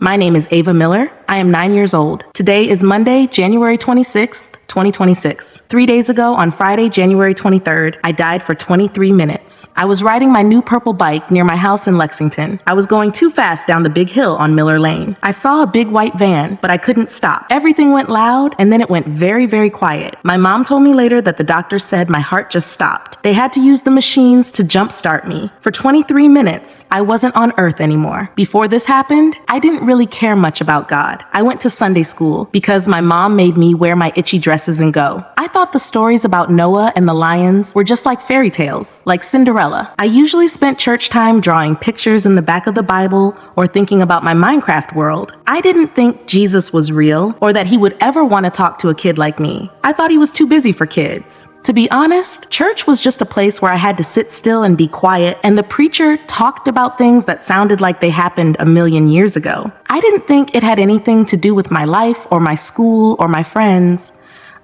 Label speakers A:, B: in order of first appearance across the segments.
A: My name is Ava Miller. I am 9 years old. Today is Monday, January 26th, 2026. 3 days ago, on Friday, January 23rd, I died for 23 minutes. I was riding my new purple bike near my house in Lexington. I was going too fast down the big hill on Miller Lane. I saw a big white van, but I couldn't stop. Everything went loud, and then it went very, very quiet. My mom told me later that the doctor said my heart just stopped. They had to use the machines to jumpstart me. For 23 minutes, I wasn't on Earth anymore. Before this happened, I didn't really care much about God. I went to Sunday school because my mom made me wear my itchy dresses and go. I thought the stories about Noah and the lions were just like fairy tales, like Cinderella. I usually spent church time drawing pictures in the back of the Bible or thinking about my Minecraft world. I didn't think Jesus was real or that he would ever want to talk to a kid like me. I thought he was too busy for kids. To be honest, church was just a place where I had to sit still and be quiet, and the preacher talked about things that sounded like they happened a million years ago. I didn't think it had anything to do with my life or my school or my friends.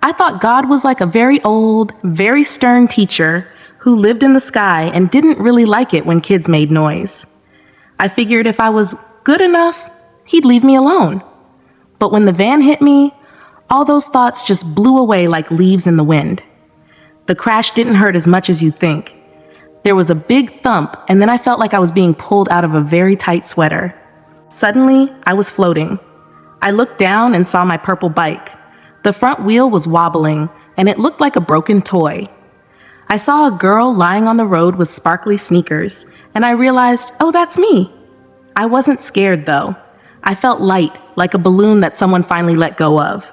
A: I thought God was like a very old, very stern teacher who lived in the sky and didn't really like it when kids made noise. I figured if I was good enough, he'd leave me alone. But when the van hit me, all those thoughts just blew away like leaves in the wind. The crash didn't hurt as much as you'd think. There was a big thump, and then I felt like I was being pulled out of a very tight sweater. Suddenly, I was floating. I looked down and saw my purple bike. The front wheel was wobbling, and it looked like a broken toy. I saw a girl lying on the road with sparkly sneakers, and I realized, oh, that's me. I wasn't scared, though. I felt light, like a balloon that someone finally let go of.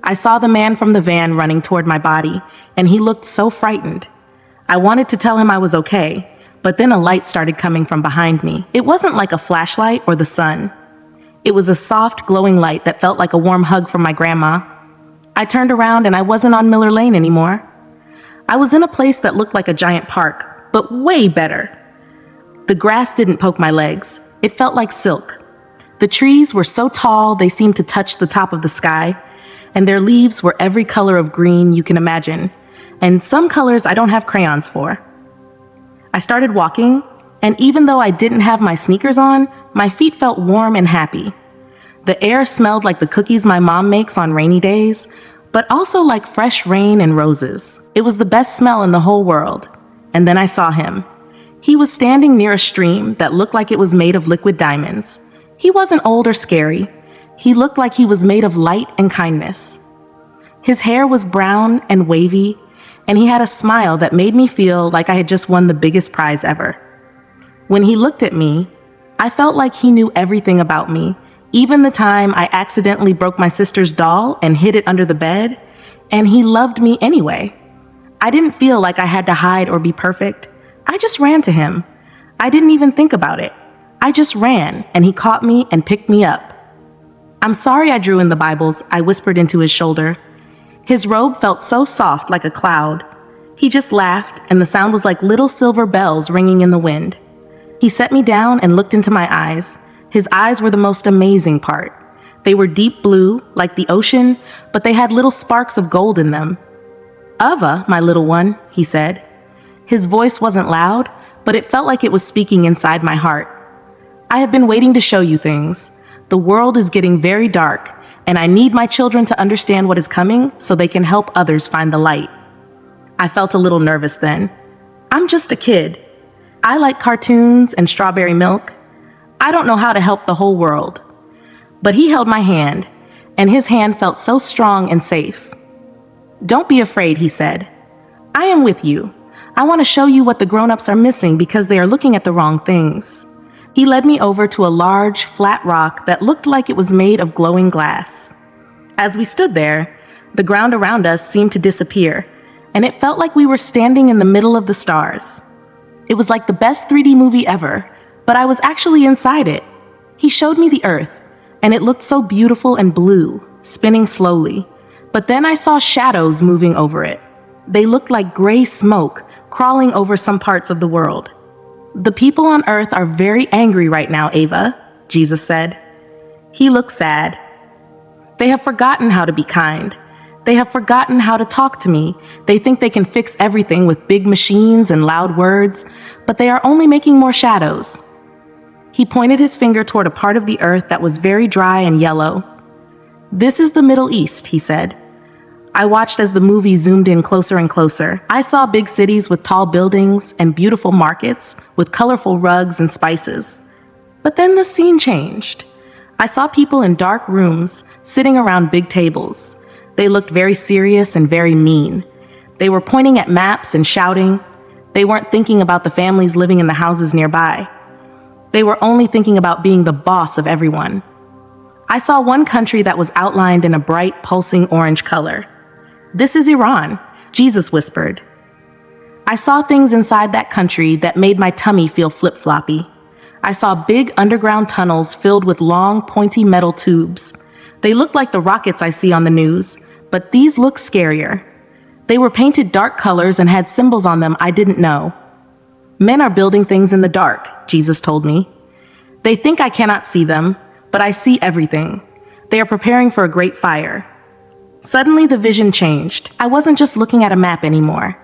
A: I saw the man from the van running toward my body, and he looked so frightened. I wanted to tell him I was okay, but then a light started coming from behind me. It wasn't like a flashlight or the sun. It was a soft, glowing light that felt like a warm hug from my grandma. I turned around and I wasn't on Miller Lane anymore. I was in a place that looked like a giant park, but way better. The grass didn't poke my legs. It felt like silk. The trees were so tall they seemed to touch the top of the sky, and their leaves were every color of green you can imagine, and some colors I don't have crayons for. I started walking, and even though I didn't have my sneakers on, my feet felt warm and happy. The air smelled like the cookies my mom makes on rainy days, but also like fresh rain and roses. It was the best smell in the whole world. And then I saw him. He was standing near a stream that looked like it was made of liquid diamonds. He wasn't old or scary. He looked like he was made of light and kindness. His hair was brown and wavy, and he had a smile that made me feel like I had just won the biggest prize ever. When he looked at me, I felt like he knew everything about me, even the time I accidentally broke my sister's doll and hid it under the bed, and he loved me anyway. I didn't feel like I had to hide or be perfect. I just ran to him. I didn't even think about it. I just ran, and he caught me and picked me up. "I'm sorry I drew in the Bibles," I whispered into his shoulder. His robe felt so soft like a cloud. He just laughed, and the sound was like little silver bells ringing in the wind. He set me down and looked into my eyes. His eyes were the most amazing part. They were deep blue, like the ocean, but they had little sparks of gold in them. "Ava, my little one," he said. His voice wasn't loud, but it felt like it was speaking inside my heart. "I have been waiting to show you things. The world is getting very dark, and I need my children to understand what is coming so they can help others find the light." I felt a little nervous then. I'm just a kid. I like cartoons and strawberry milk. I don't know how to help the whole world. But he held my hand, and his hand felt so strong and safe. "Don't be afraid," he said. "I am with you. I want to show you what the grown-ups are missing because they are looking at the wrong things." He led me over to a large, flat rock that looked like it was made of glowing glass. As we stood there, the ground around us seemed to disappear, and it felt like we were standing in the middle of the stars. It was like the best 3D movie ever, but I was actually inside it. He showed me the earth, and it looked so beautiful and blue, spinning slowly. But then I saw shadows moving over it. They looked like gray smoke crawling over some parts of the world. "The people on earth are very angry right now, Ava," Jesus said. He looked sad. "They have forgotten how to be kind. They have forgotten how to talk to me. They think they can fix everything with big machines and loud words, but they are only making more shadows." He pointed his finger toward a part of the earth that was very dry and yellow. "This is the Middle East," he said. I watched as the movie zoomed in closer and closer. I saw big cities with tall buildings and beautiful markets with colorful rugs and spices. But then the scene changed. I saw people in dark rooms sitting around big tables. They looked very serious and very mean. They were pointing at maps and shouting. They weren't thinking about the families living in the houses nearby. They were only thinking about being the boss of everyone. I saw one country that was outlined in a bright, pulsing orange color. "This is Iran," Jesus whispered. I saw things inside that country that made my tummy feel flip-floppy. I saw big underground tunnels filled with long, pointy metal tubes. They looked like the rockets I see on the news, but these looked scarier. They were painted dark colors and had symbols on them I didn't know. "Men are building things in the dark," Jesus told me. "They think I cannot see them, but I see everything. They are preparing for a great fire." Suddenly the vision changed. I wasn't just looking at a map anymore.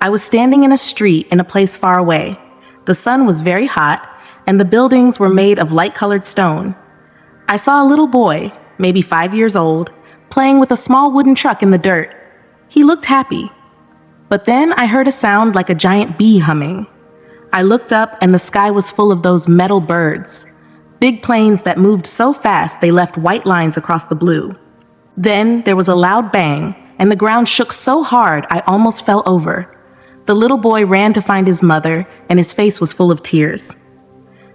A: I was standing in a street in a place far away. The sun was very hot, and the buildings were made of light-colored stone. I saw a little boy, maybe 5 years old, playing with a small wooden truck in the dirt. He looked happy. But then I heard a sound like a giant bee humming. I looked up and the sky was full of those metal birds. Big planes that moved so fast they left white lines across the blue. Then there was a loud bang, and the ground shook so hard I almost fell over. The little boy ran to find his mother, and his face was full of tears.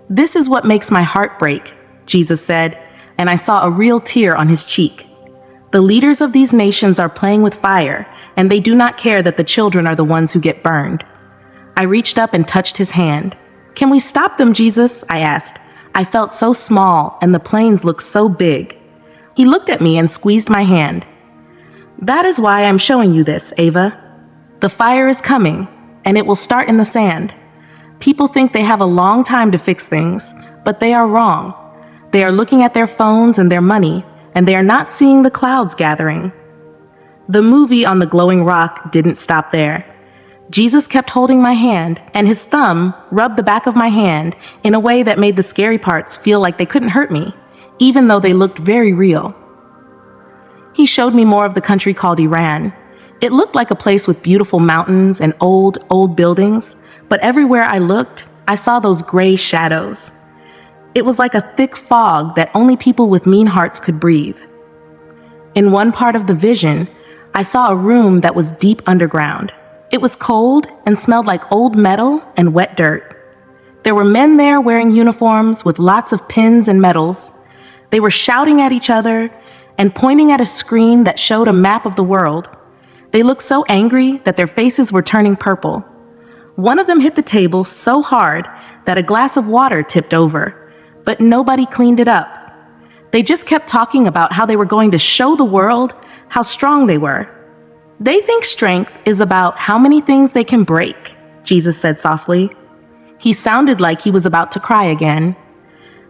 A: "This is what makes my heart break," Jesus said, and I saw a real tear on his cheek. The leaders of these nations are playing with fire, and they do not care that the children are the ones who get burned. I reached up and touched his hand. "Can we stop them, Jesus?" I asked. I felt so small, and the planes looked so big. He looked at me and squeezed my hand. "That is why I'm showing you this, Ava. The fire is coming, and it will start in the sand. People think they have a long time to fix things, but they are wrong. They are looking at their phones and their money, and they are not seeing the clouds gathering." The movie on the glowing rock didn't stop there. Jesus kept holding my hand, and his thumb rubbed the back of my hand in a way that made the scary parts feel like they couldn't hurt me, even though they looked very real. He showed me more of the country called Iran. It looked like a place with beautiful mountains and old buildings, but everywhere I looked, I saw those gray shadows. It was like a thick fog that only people with mean hearts could breathe. In one part of the vision, I saw a room that was deep underground. It was cold and smelled like old metal and wet dirt. There were men there wearing uniforms with lots of pins and medals. They were shouting at each other and pointing at a screen that showed a map of the world. They looked so angry that their faces were turning purple. One of them hit the table so hard that a glass of water tipped over, but nobody cleaned it up. They just kept talking about how they were going to show the world how strong they were. "They think strength is about how many things they can break," Jesus said softly. He sounded like he was about to cry again.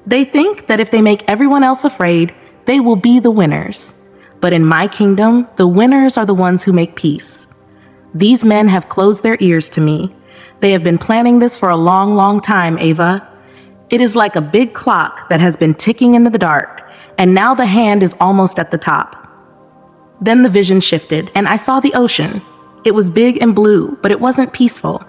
A: "They think that if they make everyone else afraid, they will be the winners. But in my kingdom, the winners are the ones who make peace." These men have closed their ears to me. They have been planning this for a long, long time, Ava. It is like a big clock that has been ticking into the dark, and now the hand is almost at the top. Then the vision shifted, and I saw the ocean. It was big and blue, but it wasn't peaceful.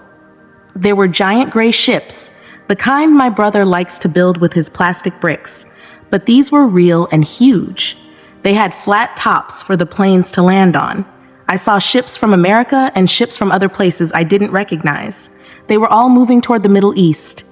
A: There were giant gray ships, the kind my brother likes to build with his plastic bricks, but these were real and huge. They had flat tops for the planes to land on. I saw ships from America and ships from other places I didn't recognize. They were all moving toward the Middle East.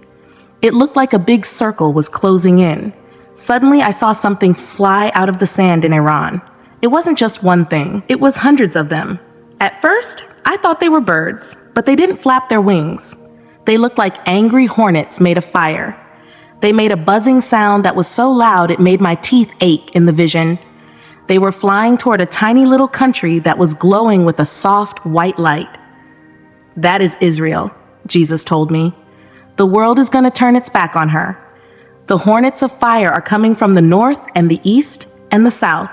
A: It looked like a big circle was closing in. Suddenly, I saw something fly out of the sand in Iran. It wasn't just one thing, it was hundreds of them. At first, I thought they were birds, but they didn't flap their wings. They looked like angry hornets made of fire. They made a buzzing sound that was so loud it made my teeth ache in the vision. They were flying toward a tiny little country that was glowing with a soft white light. "That is Israel," Jesus told me. "The world is going to turn its back on her. The hornets of fire are coming from the north and the east and the south.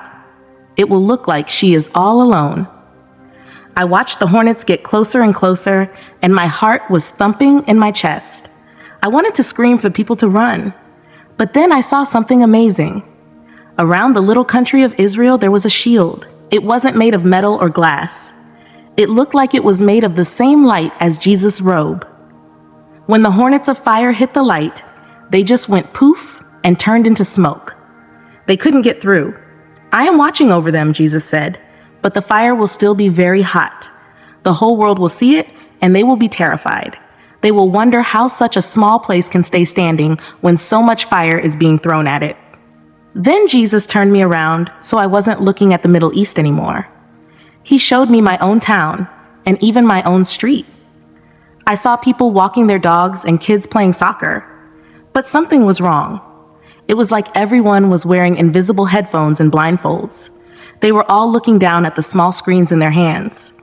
A: It will look like she is all alone." I watched the hornets get closer and closer, and my heart was thumping in my chest. I wanted to scream for people to run. But then I saw something amazing. Around the little country of Israel, there was a shield. It wasn't made of metal or glass. It looked like it was made of the same light as Jesus' robe. When the hornets of fire hit the light, they just went poof and turned into smoke. They couldn't get through. I am watching over them, Jesus said, but the fire will still be very hot. The whole world will see it, and they will be terrified. They will wonder how such a small place can stay standing when so much fire is being thrown at it. Then Jesus turned me around so I wasn't looking at the Middle East anymore. He showed me my own town and even my own street. I saw people walking their dogs and kids playing soccer. But something was wrong. It was like everyone was wearing invisible headphones and blindfolds. They were all looking down at the small screens in their hands.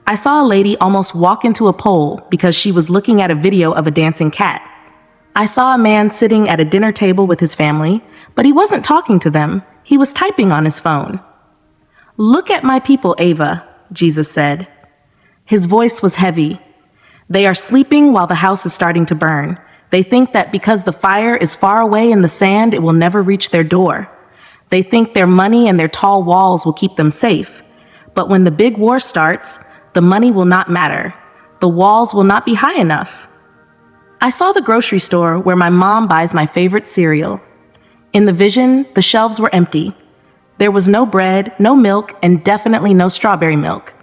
A: I saw a lady almost walk into a pole because she was looking at a video of a dancing cat. I saw a man sitting at a dinner table with his family, but he wasn't talking to them. He was typing on his phone. "Look at my people, Ava," Jesus said. His voice was heavy. "They are sleeping while the house is starting to burn. They think that because the fire is far away in the sand, it will never reach their door. They think their money and their tall walls will keep them safe. But when the big war starts, the money will not matter. The walls will not be high enough." I saw the grocery store where my mom buys my favorite cereal. In the vision, the shelves were empty. There was no bread, no milk, and definitely no strawberry milk.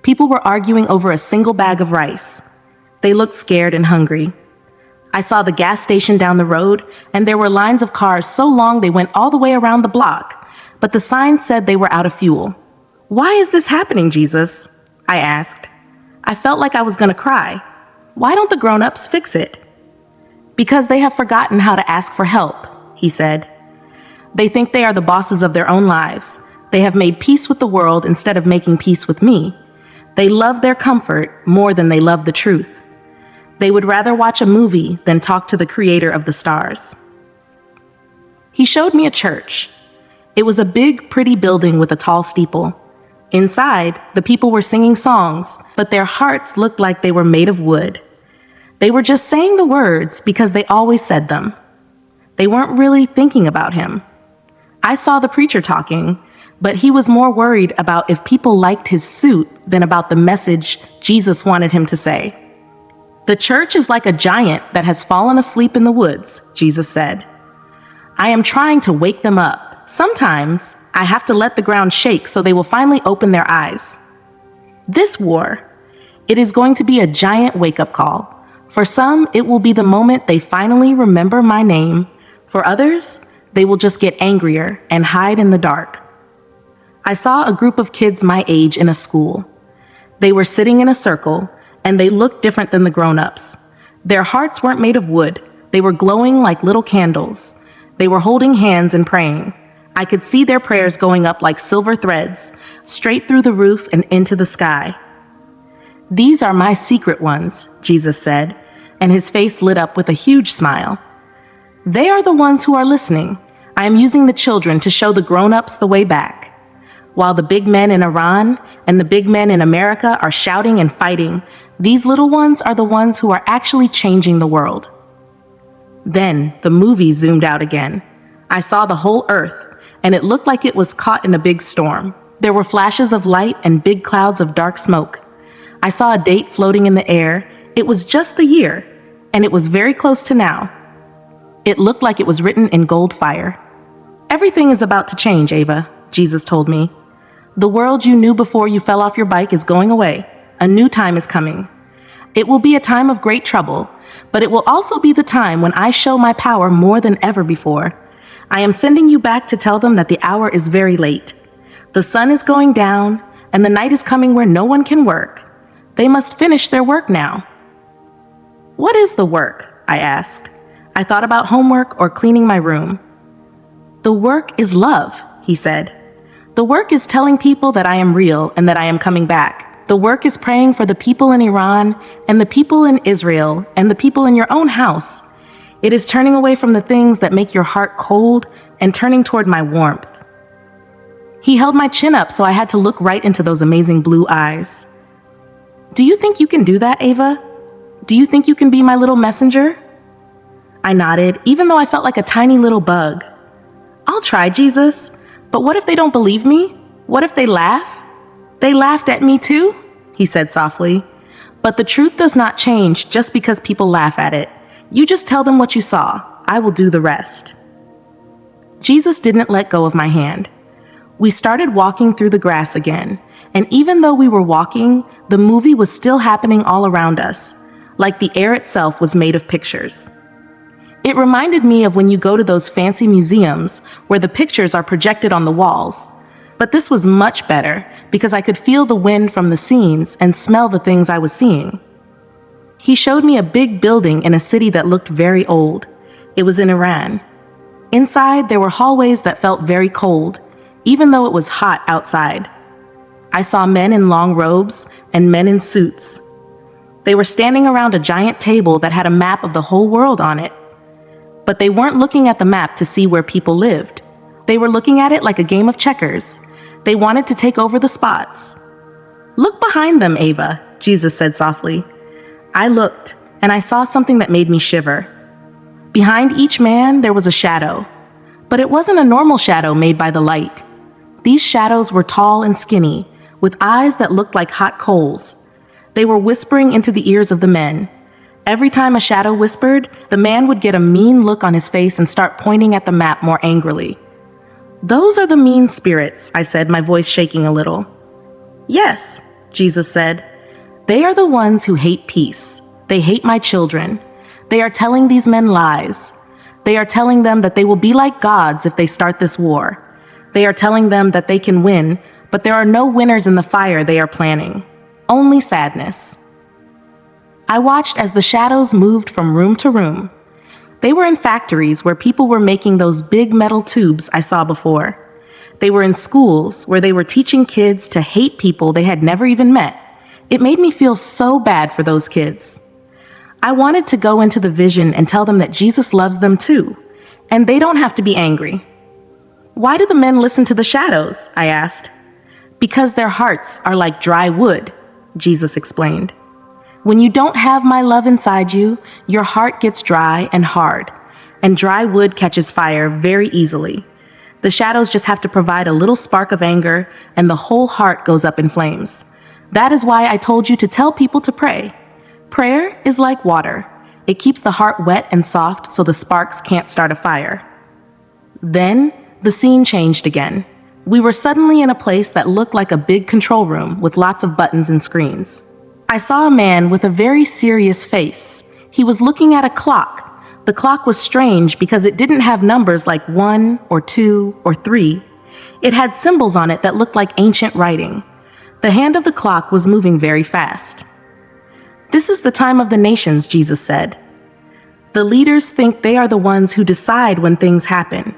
A: People were arguing over a single bag of rice. They looked scared and hungry. I saw the gas station down the road, and there were lines of cars so long they went all the way around the block, but the signs said they were out of fuel. "Why is this happening, Jesus?" I asked. I felt like I was going to cry. "Why don't the grown-ups fix it?" "Because they have forgotten how to ask for help," he said. "They think they are the bosses of their own lives. They have made peace with the world instead of making peace with me. They love their comfort more than they love the truth. They would rather watch a movie than talk to the creator of the stars." He showed me a church. It was a big, pretty building with a tall steeple. Inside, the people were singing songs, but their hearts looked like they were made of wood. They were just saying the words because they always said them. They weren't really thinking about him. I saw the preacher talking, but he was more worried about if people liked his suit than about the message Jesus wanted him to say. "The church is like a giant that has fallen asleep in the woods," Jesus said. "I am trying to wake them up. Sometimes I have to let the ground shake so they will finally open their eyes. This war, it is going to be a giant wake-up call. For some, it will be the moment they finally remember my name. For others, they will just get angrier and hide in the dark." I saw a group of kids my age in a school. They were sitting in a circle, and they looked different than the grown-ups. Their hearts weren't made of wood. They were glowing like little candles. They were holding hands and praying. I could see their prayers going up like silver threads, straight through the roof and into the sky. "These are my secret ones," Jesus said, and his face lit up with a huge smile. "They are the ones who are listening. I am using the children to show the grown-ups the way back. While the big men in Iran and the big men in America are shouting and fighting, these little ones are the ones who are actually changing the world." Then the movie zoomed out again. I saw the whole earth, and it looked like it was caught in a big storm. There were flashes of light and big clouds of dark smoke. I saw a date floating in the air. It was just the year, and it was very close to now. It looked like it was written in gold fire. "Everything is about to change, Ava," Jesus told me. "The world you knew before you fell off your bike is going away. A new time is coming. It will be a time of great trouble, but it will also be the time when I show my power more than ever before. I am sending you back to tell them that the hour is very late. The sun is going down, and the night is coming where no one can work. They must finish their work now." "What is the work?" I asked. I thought about homework or cleaning my room. "The work is love," he said. "The work is telling people that I am real and that I am coming back. The work is praying for the people in Iran and the people in Israel and the people in your own house. It is turning away from the things that make your heart cold and turning toward my warmth." He held my chin up so I had to look right into those amazing blue eyes. "Do you think you can do that, Ava? Do you think you can be my little messenger?" I nodded, even though I felt like a tiny little bug. I'll try, Jesus. But what if they don't believe me? What if they laugh? They laughed at me too, he said softly. But the truth does not change just because people laugh at it. You just tell them what you saw. I will do the rest. Jesus didn't let go of my hand. We started walking through the grass again, and even though we were walking, the movie was still happening all around us, like the air itself was made of pictures. It reminded me of when you go to those fancy museums where the pictures are projected on the walls. But this was much better because I could feel the wind from the scenes and smell the things I was seeing. He showed me a big building in a city that looked very old. It was in Iran. Inside, there were hallways that felt very cold, even though it was hot outside. I saw men in long robes and men in suits. They were standing around a giant table that had a map of the whole world on it. But they weren't looking at the map to see where people lived. They were looking at it like a game of checkers. They wanted to take over the spots. Look behind them, Ava, Jesus said softly. I looked, and I saw something that made me shiver. Behind each man, there was a shadow. But it wasn't a normal shadow made by the light. These shadows were tall and skinny, with eyes that looked like hot coals. They were whispering into the ears of the men. Every time a shadow whispered, the man would get a mean look on his face and start pointing at the map more angrily. Those are the mean spirits, I said, my voice shaking a little. Yes, Jesus said. They are the ones who hate peace. They hate my children. They are telling these men lies. They are telling them that they will be like gods if they start this war. They are telling them that they can win, but there are no winners in the fire they are planning. Only sadness. I watched as the shadows moved from room to room. They were in factories where people were making those big metal tubes I saw before. They were in schools where they were teaching kids to hate people they had never even met. It made me feel so bad for those kids. I wanted to go into the vision and tell them that Jesus loves them too, and they don't have to be angry. Why do the men listen to the shadows? I asked. Because their hearts are like dry wood, Jesus explained. When you don't have my love inside you, your heart gets dry and hard, and dry wood catches fire very easily. The shadows just have to provide a little spark of anger, and the whole heart goes up in flames. That is why I told you to tell people to pray. Prayer is like water. It keeps the heart wet and soft so the sparks can't start a fire. Then, the scene changed again. We were suddenly in a place that looked like a big control room with lots of buttons and screens. I saw a man with a very serious face. He was looking at a clock. The clock was strange because it didn't have numbers like 1 or 2 or 3. It had symbols on it that looked like ancient writing. The hand of the clock was moving very fast. This is the time of the nations, Jesus said. The leaders think they are the ones who decide when things happen.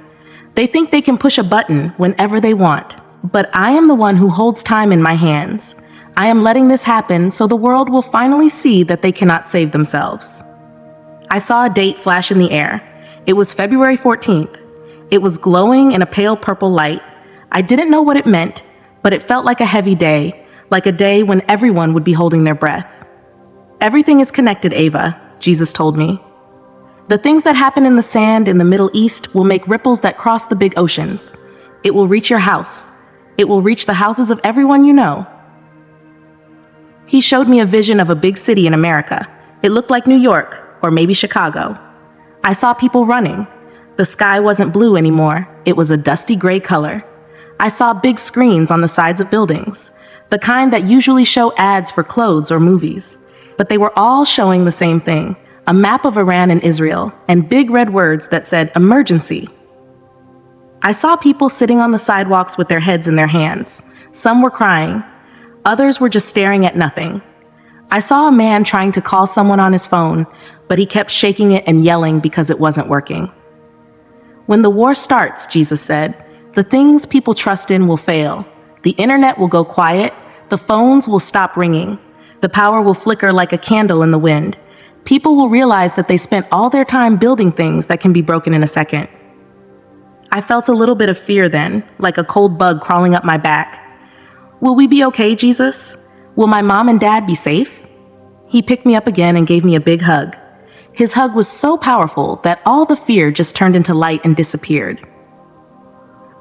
A: They think they can push a button whenever they want. But I am the one who holds time in my hands. I am letting this happen so the world will finally see that they cannot save themselves. I saw a date flash in the air. It was February 14th. It was glowing in a pale purple light. I didn't know what it meant, but it felt like a heavy day, like a day when everyone would be holding their breath. Everything is connected, Ava, Jesus told me. The things that happen in the sand in the Middle East will make ripples that cross the big oceans. It will reach your house. It will reach the houses of everyone you know. He showed me a vision of a big city in America. It looked like New York, or maybe Chicago. I saw people running. The sky wasn't blue anymore. It was a dusty gray color. I saw big screens on the sides of buildings, the kind that usually show ads for clothes or movies. But they were all showing the same thing, a map of Iran and Israel, and big red words that said emergency. I saw people sitting on the sidewalks with their heads in their hands. Some were crying. Others were just staring at nothing. I saw a man trying to call someone on his phone, but he kept shaking it and yelling because it wasn't working. When the war starts, Jesus said, the things people trust in will fail. The internet will go quiet. The phones will stop ringing. The power will flicker like a candle in the wind. People will realize that they spent all their time building things that can be broken in a second. I felt a little bit of fear then, like a cold bug crawling up my back. Will we be okay, Jesus? Will my mom and dad be safe? He picked me up again and gave me a big hug. His hug was so powerful that all the fear just turned into light and disappeared.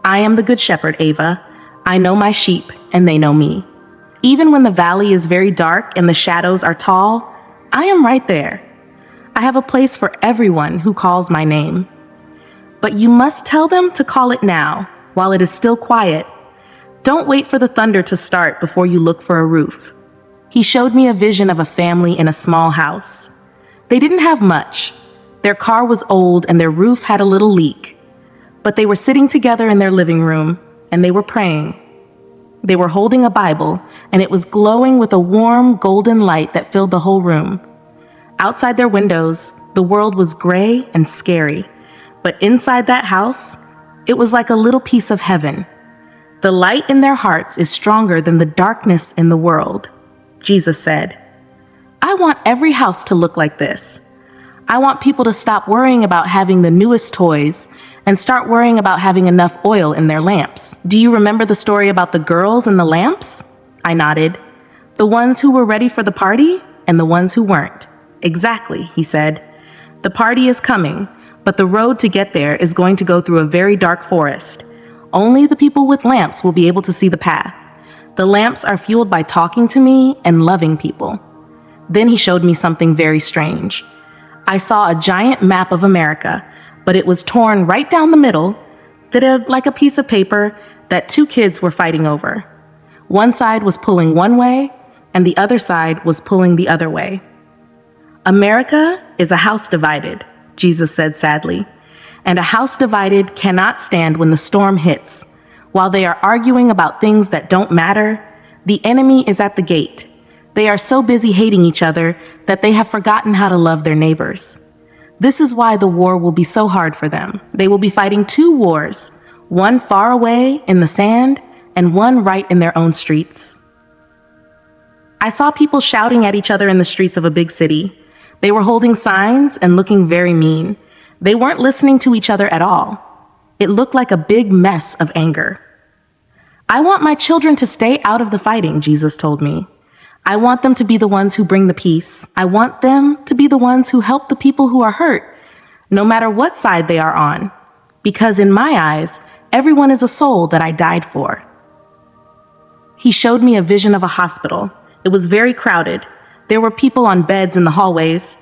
A: I am the Good Shepherd, Ava. I know my sheep, and they know me. Even when the valley is very dark and the shadows are tall, I am right there. I have a place for everyone who calls my name. But you must tell them to call it now, while it is still quiet. Don't wait for the thunder to start before you look for a roof. He showed me a vision of a family in a small house. They didn't have much. Their car was old and their roof had a little leak. But they were sitting together in their living room, and they were praying. They were holding a Bible, and it was glowing with a warm, golden light that filled the whole room. Outside their windows, the world was gray and scary, but inside that house, it was like a little piece of heaven. The light in their hearts is stronger than the darkness in the world, Jesus said. I want every house to look like this. I want people to stop worrying about having the newest toys and start worrying about having enough oil in their lamps. Do you remember the story about the girls and the lamps? I nodded. The ones who were ready for the party and the ones who weren't. Exactly, he said. The party is coming, but the road to get there is going to go through a very dark forest. Only the people with lamps will be able to see the path. The lamps are fueled by talking to me and loving people. Then he showed me something very strange. I saw a giant map of America, but it was torn right down the middle, like a piece of paper that two kids were fighting over. One side was pulling one way, and the other side was pulling the other way. America is a house divided, Jesus said sadly, and a house divided cannot stand when the storm hits. While they are arguing about things that don't matter, the enemy is at the gate. They are so busy hating each other that they have forgotten how to love their neighbors. This is why the war will be so hard for them. They will be fighting two wars, one far away in the sand and one right in their own streets. I saw people shouting at each other in the streets of a big city. They were holding signs and looking very mean. They weren't listening to each other at all. It looked like a big mess of anger. I want my children to stay out of the fighting, Jesus told me. I want them to be the ones who bring the peace. I want them to be the ones who help the people who are hurt, no matter what side they are on. Because in my eyes, everyone is a soul that I died for. He showed me a vision of a hospital. It was very crowded. There were people on beds in the hallways.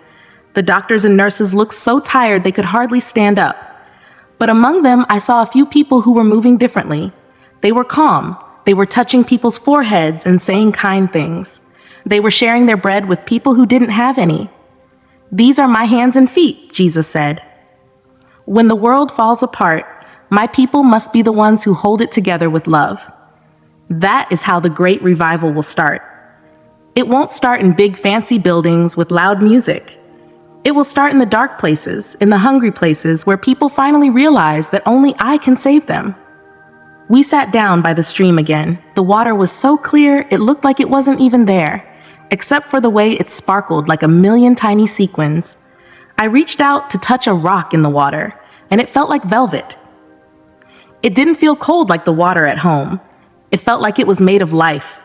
A: The doctors and nurses looked so tired they could hardly stand up. But among them, I saw a few people who were moving differently. They were calm. They were touching people's foreheads and saying kind things. They were sharing their bread with people who didn't have any. These are my hands and feet, Jesus said. When the world falls apart, my people must be the ones who hold it together with love. That is how the great revival will start. It won't start in big fancy buildings with loud music. It will start in the dark places, in the hungry places where people finally realize that only I can save them. We sat down by the stream again. The water was so clear it looked like it wasn't even there, except for the way it sparkled like a million tiny sequins. I reached out to touch a rock in the water, and it felt like velvet. It didn't feel cold like the water at home. It felt like it was made of life.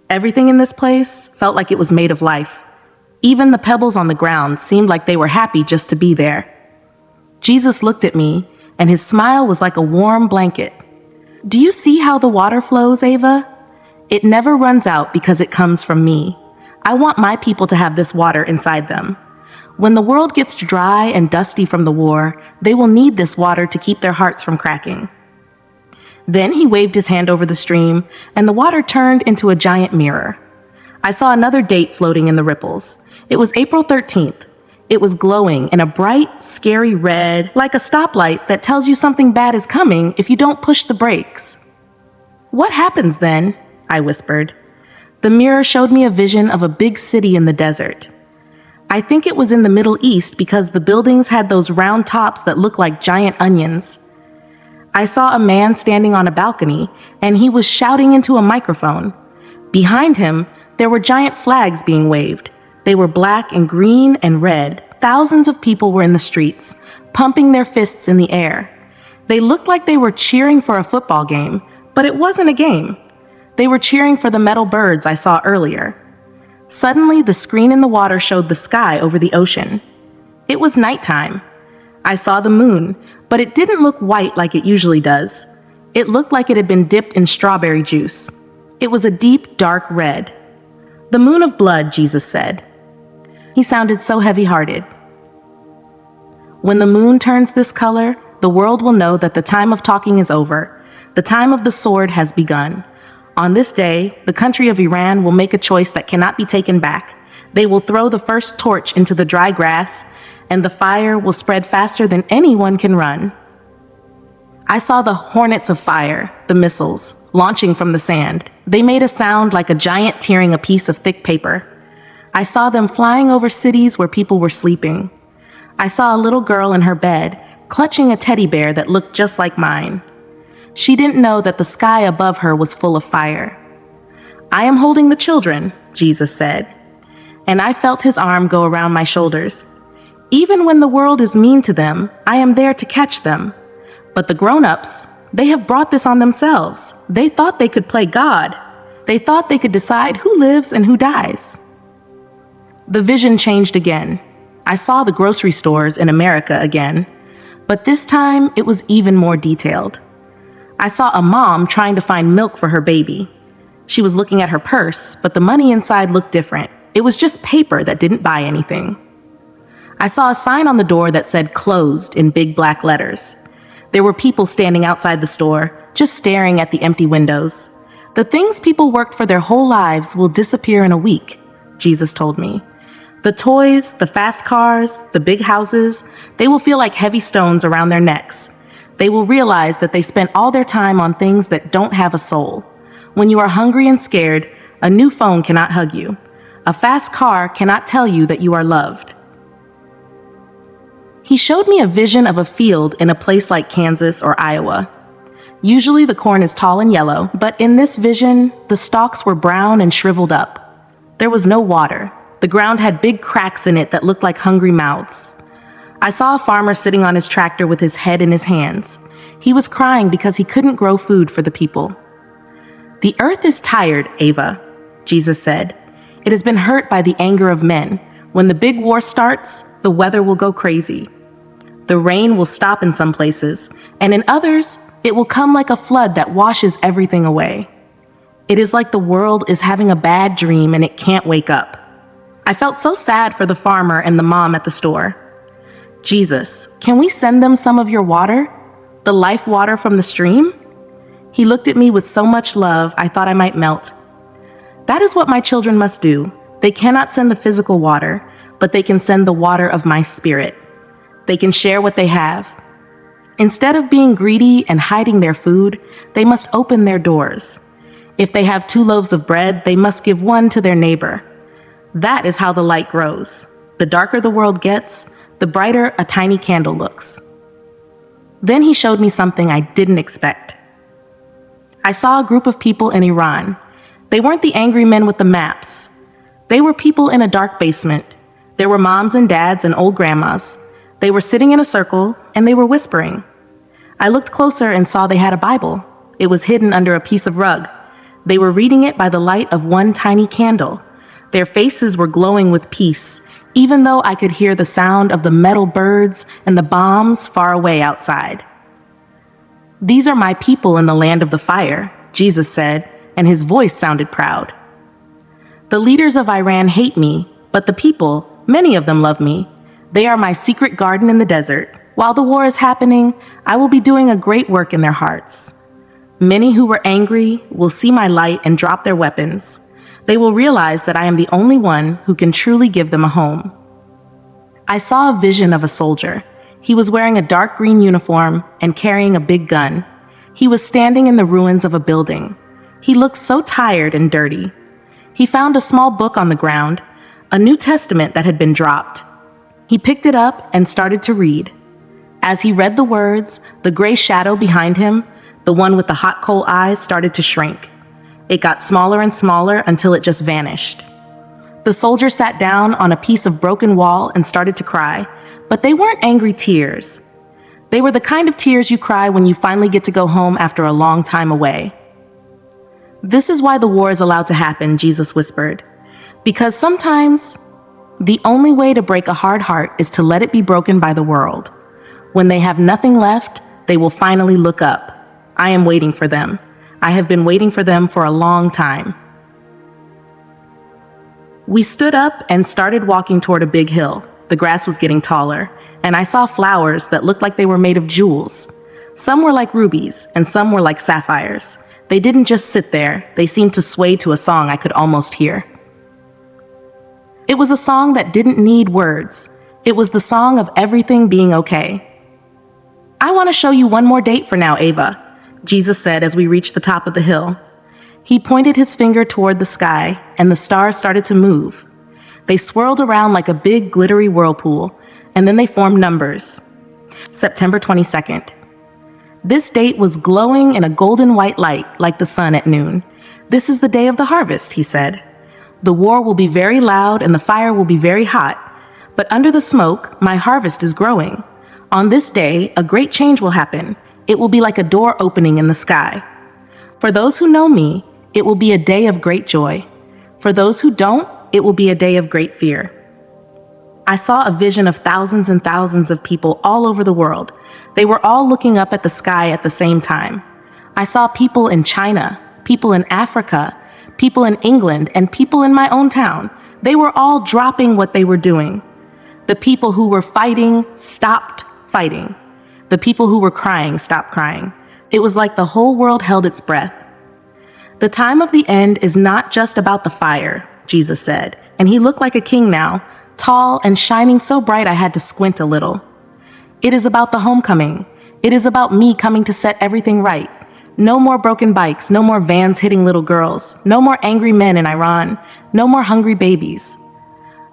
A: Everything in this place felt like it was made of life. Even the pebbles on the ground seemed like they were happy just to be there. Jesus looked at me, and his smile was like a warm blanket. Do you see how the water flows, Ava? It never runs out because it comes from me. I want my people to have this water inside them. When the world gets dry and dusty from the war, they will need this water to keep their hearts from cracking. Then he waved his hand over the stream, and the water turned into a giant mirror. I saw another date floating in the ripples. It was April 13th. It was glowing in a bright, scary red, like a stoplight that tells you something bad is coming if you don't push the brakes. What happens then? I whispered. The mirror showed me a vision of a big city in the desert. I think it was in the Middle East because the buildings had those round tops that look like giant onions. I saw a man standing on a balcony, and he was shouting into a microphone. Behind him, there were giant flags being waved. They were black and green and red. Thousands of people were in the streets, pumping their fists in the air. They looked like they were cheering for a football game, but it wasn't a game. They were cheering for the metal birds I saw earlier. Suddenly, the screen in the water showed the sky over the ocean. It was nighttime. I saw the moon, but it didn't look white like it usually does. It looked like it had been dipped in strawberry juice. It was a deep, dark red. "The moon of blood," Jesus said. He sounded so heavy-hearted. "When the moon turns this color, the world will know that the time of talking is over. The time of the sword has begun. On this day, the country of Iran will make a choice that cannot be taken back. They will throw the first torch into the dry grass, and the fire will spread faster than anyone can run." I saw the hornets of fire, the missiles, launching from the sand. They made a sound like a giant tearing a piece of thick paper. I saw them flying over cities where people were sleeping. I saw a little girl in her bed, clutching a teddy bear that looked just like mine. She didn't know that the sky above her was full of fire. "I am holding the children," Jesus said, and I felt his arm go around my shoulders. "Even when the world is mean to them, I am there to catch them. But the grown-ups, they have brought this on themselves. They thought they could play God. They thought they could decide who lives and who dies." The vision changed again. I saw the grocery stores in America again, but this time it was even more detailed. I saw a mom trying to find milk for her baby. She was looking at her purse, but the money inside looked different. It was just paper that didn't buy anything. I saw a sign on the door that said "closed" in big black letters. There were people standing outside the store, just staring at the empty windows. "The things people worked for their whole lives will disappear in a week," Jesus told me. "The toys, the fast cars, the big houses, they will feel like heavy stones around their necks. They will realize that they spent all their time on things that don't have a soul. When you are hungry and scared, a new phone cannot hug you. A fast car cannot tell you that you are loved." He showed me a vision of a field in a place like Kansas or Iowa. Usually the corn is tall and yellow, but in this vision, the stalks were brown and shriveled up. There was no water. The ground had big cracks in it that looked like hungry mouths. I saw a farmer sitting on his tractor with his head in his hands. He was crying because he couldn't grow food for the people. "The earth is tired, Ava," Jesus said. "It has been hurt by the anger of men. When the big war starts, the weather will go crazy. The rain will stop in some places, and in others, it will come like a flood that washes everything away. It is like the world is having a bad dream and it can't wake up." I felt so sad for the farmer and the mom at the store. "Jesus, can we send them some of your water? The life water from the stream?" He looked at me with so much love, I thought I might melt. That is what my children must do. They cannot send the physical water, but they can send the water of my spirit. They can share what they have. Instead of being greedy and hiding their food, they must open their doors. If they have 2 loaves of bread, they must give 1 to their neighbor. That is how the light grows. The darker the world gets, the brighter a tiny candle looks. Then he showed me something I didn't expect. I saw a group of people in Iran. They weren't the angry men with the maps. They were people in a dark basement. There were moms and dads and old grandmas. They were sitting in a circle, and they were whispering. I looked closer and saw they had a Bible. It was hidden under a piece of rug. They were reading it by the light of 1 tiny candle. Their faces were glowing with peace, even though I could hear the sound of the metal birds and the bombs far away outside. "These are my people in the land of the fire," Jesus said, and his voice sounded proud. "The leaders of Iran hate me, but the people, many of them love me. They are my secret garden in the desert. While the war is happening, I will be doing a great work in their hearts. Many who were angry will see my light and drop their weapons. They will realize that I am the only one who can truly give them a home." I saw a vision of a soldier. He was wearing a dark green uniform and carrying a big gun. He was standing in the ruins of a building. He looked so tired and dirty. He found a small book on the ground, a New Testament that had been dropped. He picked it up and started to read. As he read the words, the gray shadow behind him, the one with the hot coal eyes, started to shrink. It got smaller and smaller until it just vanished. The soldier sat down on a piece of broken wall and started to cry, but they weren't angry tears. They were the kind of tears you cry when you finally get to go home after a long time away. "This is why the war is allowed to happen," Jesus whispered. "Because sometimes The only way to break a hard heart is to let it be broken by the world. When they have nothing left, they will finally look up. I am waiting for them. I have been waiting for them for a long time. We stood up and started walking toward a big hill. The grass was getting taller, and I saw flowers that looked like they were made of jewels. Some were like rubies, and some were like sapphires. They didn't just sit there, they seemed to sway to a song I could almost hear. It was a song that didn't need words. It was the song of everything being okay. I want to show you one more date for now, Ava, Jesus said as we reached the top of the hill. He pointed his finger toward the sky, and the stars started to move. They swirled around like a big glittery whirlpool, and then they formed numbers. September 22nd. This date was glowing in a golden white light like the sun at noon. This is the day of the harvest, he said. The war will be very loud and the fire will be very hot, but under the smoke, my harvest is growing. On this day, a great change will happen. It will be like a door opening in the sky. For those who know me, it will be a day of great joy. For those who don't, it will be a day of great fear. I saw a vision of thousands and thousands of people all over the world. They were all looking up at the sky at the same time. I saw people in China, people in Africa, people in England, and people in my own town. They were all dropping what they were doing. The people who were fighting stopped fighting. The people who were crying stopped crying. It was like the whole world held its breath. The time of the end is not just about the fire, Jesus said, and he looked like a king now, tall and shining so bright I had to squint a little. It is about the homecoming. It is about me coming to set everything right. No more broken bikes, no more vans hitting little girls, no more angry men in Iran, no more hungry babies.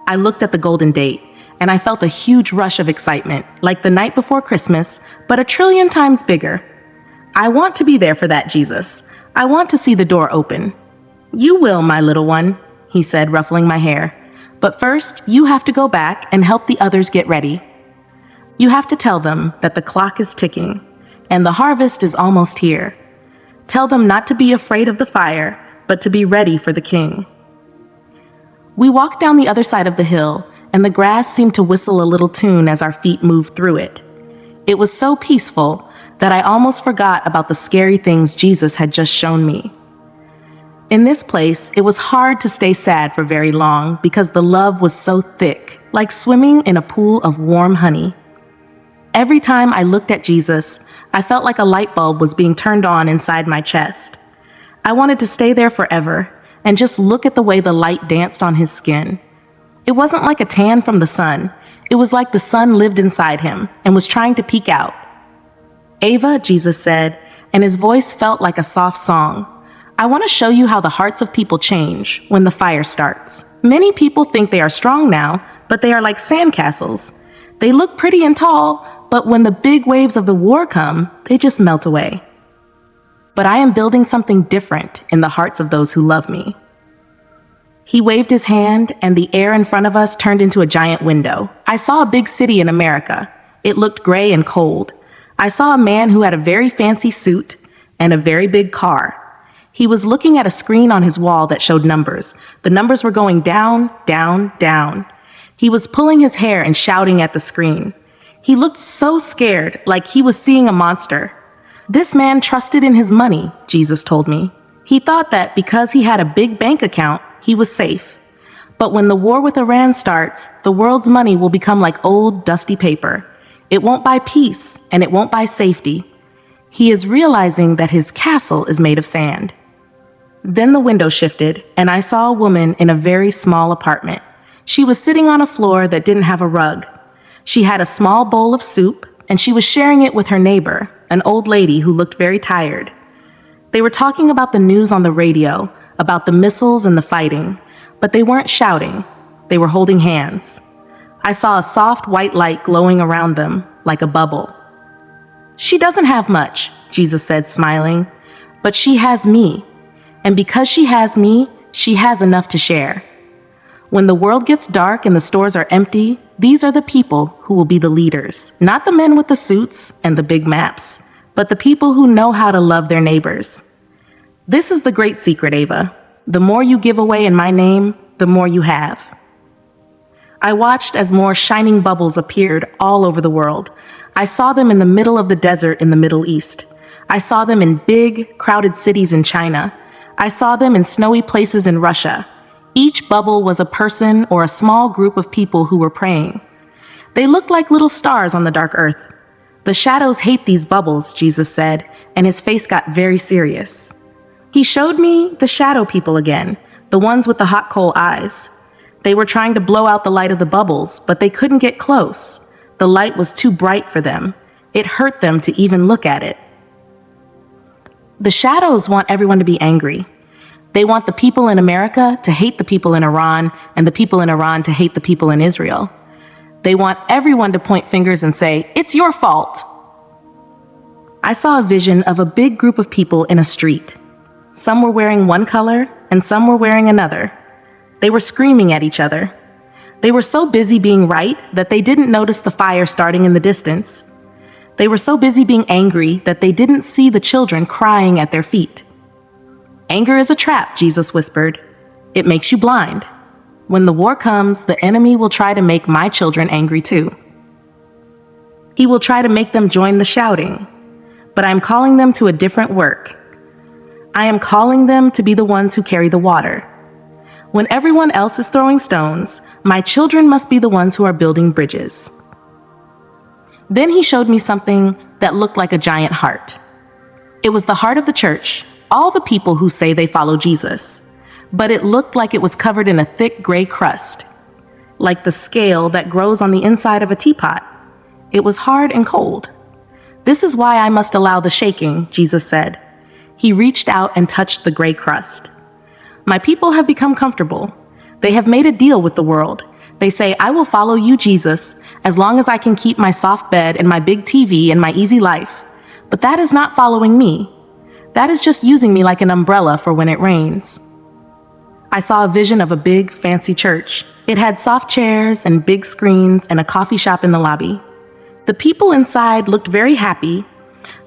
A: I looked at the golden date, and I felt a huge rush of excitement, like the night before Christmas, but a trillion times bigger. I want to be there for that, Jesus. I want to see the door open. You will, my little one, he said, ruffling my hair. But first, you have to go back and help the others get ready. You have to tell them that the clock is ticking, and the harvest is almost here. Tell them not to be afraid of the fire, but to be ready for the king. We walked down the other side of the hill, and the grass seemed to whistle a little tune as our feet moved through it. It was so peaceful that I almost forgot about the scary things Jesus had just shown me. In this place, it was hard to stay sad for very long because the love was so thick, like swimming in a pool of warm honey. Every time I looked at Jesus, I felt like a light bulb was being turned on inside my chest. I wanted to stay there forever and just look at the way the light danced on his skin. It wasn't like a tan from the sun. It was like the sun lived inside him and was trying to peek out. Ava, Jesus said, and his voice felt like a soft song. I want to show you how the hearts of people change when the fire starts. Many people think they are strong now, but they are like sandcastles. They look pretty and tall, but when the big waves of the war come, they just melt away. But I am building something different in the hearts of those who love me. He waved his hand, and the air in front of us turned into a giant window. I saw a big city in America. It looked gray and cold. I saw a man who had a very fancy suit and a very big car. He was looking at a screen on his wall that showed numbers. The numbers were going down, down, down. He was pulling his hair and shouting at the screen. He looked so scared, like he was seeing a monster. This man trusted in his money, Jesus told me. He thought that because he had a big bank account, he was safe. But when the war with Iran starts, the world's money will become like old, dusty paper. It won't buy peace, and it won't buy safety. He is realizing that his castle is made of sand. Then the window shifted, and I saw a woman in a very small apartment. She was sitting on a floor that didn't have a rug. She had a small bowl of soup, and she was sharing it with her neighbor, an old lady who looked very tired. They were talking about the news on the radio, about the missiles and the fighting, but they weren't shouting. They were holding hands. I saw a soft white light glowing around them, like a bubble. She doesn't have much, Jesus said, smiling, but she has me. And because she has me, she has enough to share. When the world gets dark and the stores are empty, these are the people who will be the leaders. Not the men with the suits and the big maps, but the people who know how to love their neighbors. This is the great secret, Ava. The more you give away in my name, the more you have. I watched as more shining bubbles appeared all over the world. I saw them in the middle of the desert in the Middle East. I saw them in big, crowded cities in China. I saw them in snowy places in Russia. Each bubble was a person or a small group of people who were praying. They looked like little stars on the dark earth. The shadows hate these bubbles, Jesus said, and his face got very serious. He showed me the shadow people again, the ones with the hot coal eyes. They were trying to blow out the light of the bubbles, but they couldn't get close. The light was too bright for them. It hurt them to even look at it. The shadows want everyone to be angry. They want the people in America to hate the people in Iran and the people in Iran to hate the people in Israel. They want everyone to point fingers and say, "It's your fault." I saw a vision of a big group of people in a street. Some were wearing one color and some were wearing another. They were screaming at each other. They were so busy being right that they didn't notice the fire starting in the distance. They were so busy being angry that they didn't see the children crying at their feet. "Anger is a trap," Jesus whispered. "It makes you blind. When the war comes, the enemy will try to make my children angry too. He will try to make them join the shouting, but I'm calling them to a different work. I am calling them to be the ones who carry the water. When everyone else is throwing stones, my children must be the ones who are building bridges." Then he showed me something that looked like a giant heart. It was the heart of the church, all the people who say they follow Jesus, but it looked like it was covered in a thick gray crust, like the scale that grows on the inside of a teapot. It was hard and cold. "This is why I must allow the shaking," Jesus said. He reached out and touched the gray crust. "My people have become comfortable. They have made a deal with the world. They say, 'I will follow you, Jesus, as long as I can keep my soft bed and my big TV and my easy life.' But that is not following me. That is just using me like an umbrella for when it rains." I saw a vision of a big, fancy church. It had soft chairs and big screens and a coffee shop in the lobby. The people inside looked very happy,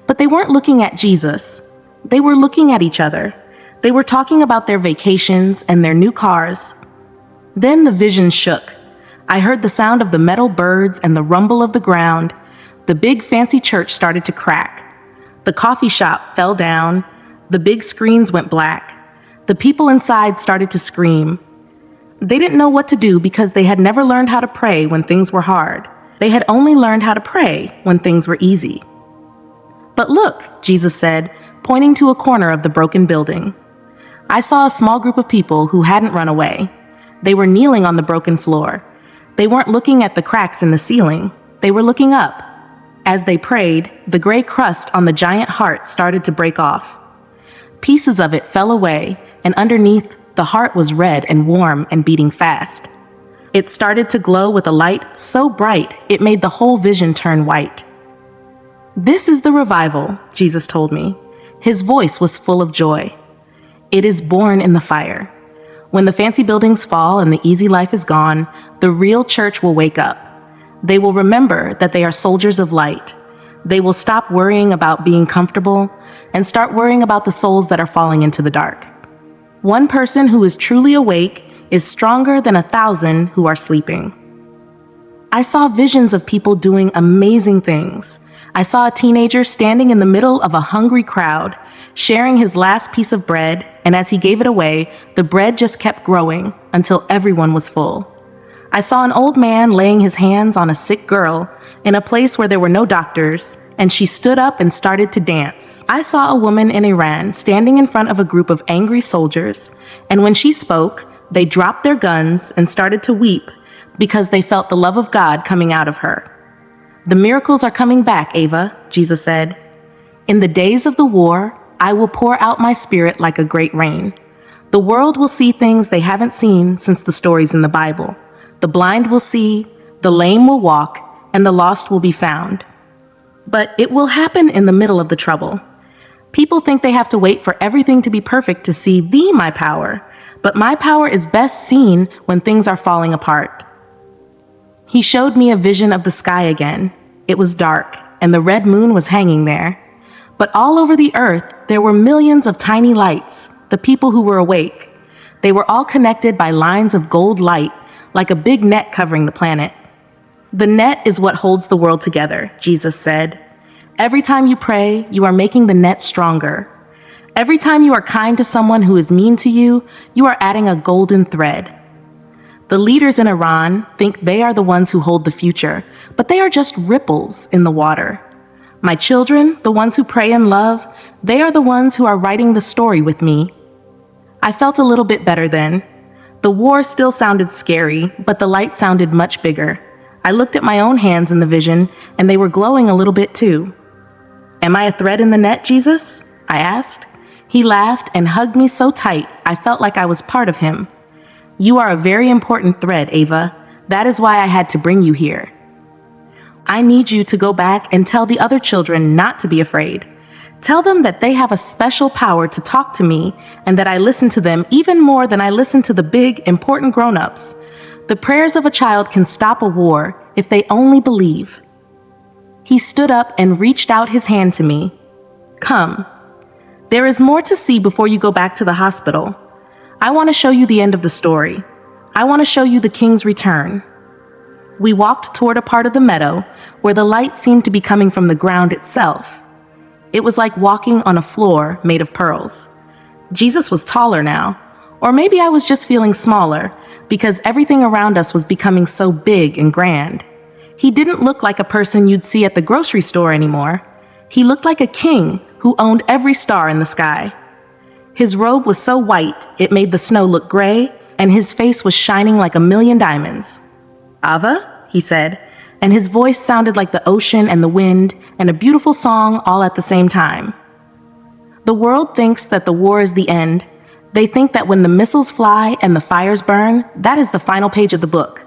A: but they weren't looking at Jesus. They were looking at each other. They were talking about their vacations and their new cars. Then the vision shook. I heard the sound of the metal birds and the rumble of the ground. The big fancy church started to crack. The coffee shop fell down. The big screens went black. The people inside started to scream. They didn't know what to do because they had never learned how to pray when things were hard. They had only learned how to pray when things were easy. "But look," Jesus said, pointing to a corner of the broken building. I saw a small group of people who hadn't run away. They were kneeling on the broken floor. They weren't looking at the cracks in the ceiling. They were looking up. As they prayed, the gray crust on the giant heart started to break off. Pieces of it fell away, and underneath, the heart was red and warm and beating fast. It started to glow with a light so bright it made the whole vision turn white. "This is the revival," Jesus told me. His voice was full of joy. "It is born in the fire. When the fancy buildings fall and the easy life is gone, the real church will wake up. They will remember that they are soldiers of light. They will stop worrying about being comfortable and start worrying about the souls that are falling into the dark. One person who is truly awake is stronger than 1,000 who are sleeping." I saw visions of people doing amazing things. I saw a teenager standing in the middle of a hungry crowd, sharing his last piece of bread, and as he gave it away, the bread just kept growing until everyone was full. I saw an old man laying his hands on a sick girl in a place where there were no doctors, and she stood up and started to dance. I saw a woman in Iran standing in front of a group of angry soldiers, and when she spoke, they dropped their guns and started to weep because they felt the love of God coming out of her. "The miracles are coming back, Ava," Jesus said. "In the days of the war, I will pour out my spirit like a great rain. The world will see things they haven't seen since the stories in the Bible. The blind will see, the lame will walk, and the lost will be found. But it will happen in the middle of the trouble. People think they have to wait for everything to be perfect to see my power, but my power is best seen when things are falling apart." He showed me a vision of the sky again. It was dark, and the red moon was hanging there. But all over the earth, there were millions of tiny lights, the people who were awake. They were all connected by lines of gold light, like a big net covering the planet. The net is what holds the world together, Jesus said. Every time you pray, you are making the net stronger. Every time you are kind to someone who is mean to you, you are adding a golden thread. The leaders in Iran think they are the ones who hold the future, but they are just ripples in the water. My children, the ones who pray and love, they are the ones who are writing the story with me. I felt a little bit better then. The war still sounded scary, but the light sounded much bigger. I looked at my own hands in the vision, and they were glowing a little bit too. Am I a thread in the net, Jesus? I asked. He laughed and hugged me so tight, I felt like I was part of him. You are a very important thread, Ava. That is why I had to bring you here. I need you to go back and tell the other children not to be afraid. Tell them that they have a special power to talk to me and that I listen to them even more than I listen to the big, important grown-ups. The prayers of a child can stop a war if they only believe. He stood up and reached out his hand to me. Come. There is more to see before you go back to the hospital. I want to show you the end of the story. I want to show you the king's return. We walked toward a part of the meadow where the light seemed to be coming from the ground itself. It was like walking on a floor made of pearls. Jesus was taller now, or maybe I was just feeling smaller because everything around us was becoming so big and grand. He didn't look like a person you'd see at the grocery store anymore. He looked like a king who owned every star in the sky. His robe was so white it made the snow look gray, and his face was shining like a million diamonds. Ava, he said, and his voice sounded like the ocean and the wind and a beautiful song all at the same time. The world thinks that the war is the end. They think that when the missiles fly and the fires burn, that is the final page of the book.